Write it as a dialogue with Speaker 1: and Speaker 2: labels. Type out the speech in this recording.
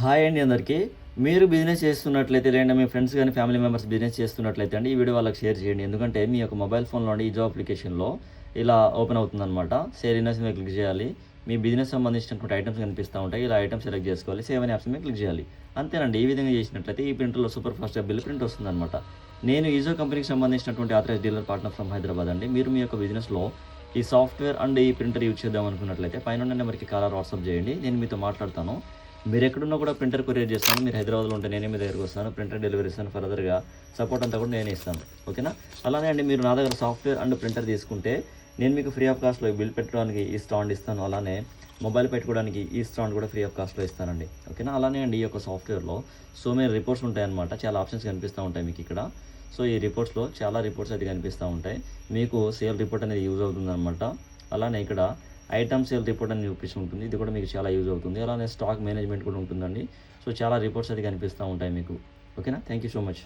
Speaker 1: Hi అండి అందరికీ. మీరు బిజినెస్ చేస్తున్నట్లయితే లేదంటే మీ ఫ్రెండ్స్ కానీ ఫ్యామిలీ మెంబర్స్ బిజినెస్ చేస్తున్నట్లయితే అండి ఈ వీడియో వాళ్ళకి షేర్ చేయండి. ఎందుకంటే మీ యొక్క మొబైల్ ఫోన్లో ఈ జాబ్ అప్లికేషన్లో ఇలా ఓపెన్ అవుతుందన్నమాట. షేర్ ఇన్వెస్ట్ మీద క్లిక్ చేయాలి. మీ బిజినెస్ సంబంధించినటువంటి ఐటమ్స్ కనిపిస్తూ ఉంటాయి. ఇలా ఐటమ్స్ సెలెక్ట్ చేసుకోవాలి. సేవ్ అనే ఆప్షన్ మీద క్లిక్ చేయాలి. అంతేనండి. ఈ విధంగా చేసినట్లయితే ఈ ప్రింటర్లో సూపర్ ఫాస్ట్ బిల్ ప్రింట్ వస్తుందన్నమాట. నేను ఈజో కంపెనీకి సంబంధించినటువంటి authorize dealer partner from Hyderabad అండి. మీరు మీ యొక్క బిజినెస్లో ఈ సాఫ్ట్వేర్ అండ్ ఈ ప్రింటర్ యూజ్ చేద్దాం అనుకున్నట్లయితే పైన నెంబర్కి కాల్ వాట్సాప్ చేయండి. నేను మీతో మాట్లాడతాను. మీరు ఎక్కడున్నా కూడా ప్రింటర్ కొరియర్ చేస్తాను. మీరు హైదరాబాద్లో ఉంటే నేనే మీ దగ్గరికి వస్తాను. ప్రింటర్ డెలివరీ ఇస్తాను. ఫర్దర్గా సపోర్ట్ అంతా కూడా నేనే ఇస్తాను. ఓకేనా? అలానే అండి మీరు నా దగ్గర సాఫ్ట్వేర్ అండ్ ప్రింటర్ తీసుకుంటే నేను మీకు ఫ్రీ ఆఫ్ కాస్ట్లో బిల్ పెట్టడానికి ఈ స్టాండ్ ఇస్తాను. అలానే మొబైల్ పెట్టుకోవడానికి ఈ స్టాండ్ కూడా ఫ్రీ ఆఫ్ కాస్ట్లో ఇస్తానండి. ఓకేనా? అలానే అండి ఈ యొక్క సాఫ్ట్వేర్లో సో మెనీ రిపోర్ట్స్ ఉంటాయన్నమాట. చాలా ఆప్షన్స్ కనిపిస్తూ ఉంటాయి మీకు ఇక్కడ. సో ఈ రిపోర్ట్స్లో చాలా రిపోర్ట్స్ అయితే కనిపిస్తూ ఉంటాయి. మీకు సేల్ రిపోర్ట్ అనేది యూజ్ అవుతుందన్నమాట. అలానే ఇక్కడ ఐటమ్ సేల్ రిపోర్ట్ అని చూపిస్తూ ఉంటుంది. ఇది కూడా మీకు చాలా యూజ్ అవుతుంది. అలానే స్టాక్ మేనేజ్మెంట్ కూడా ఉంటుందండి. సో చాలా రిపోర్ట్స్ అయితే కనిపిస్తూ ఉంటాయి మీకు. ఓకేనా? Thank you so much.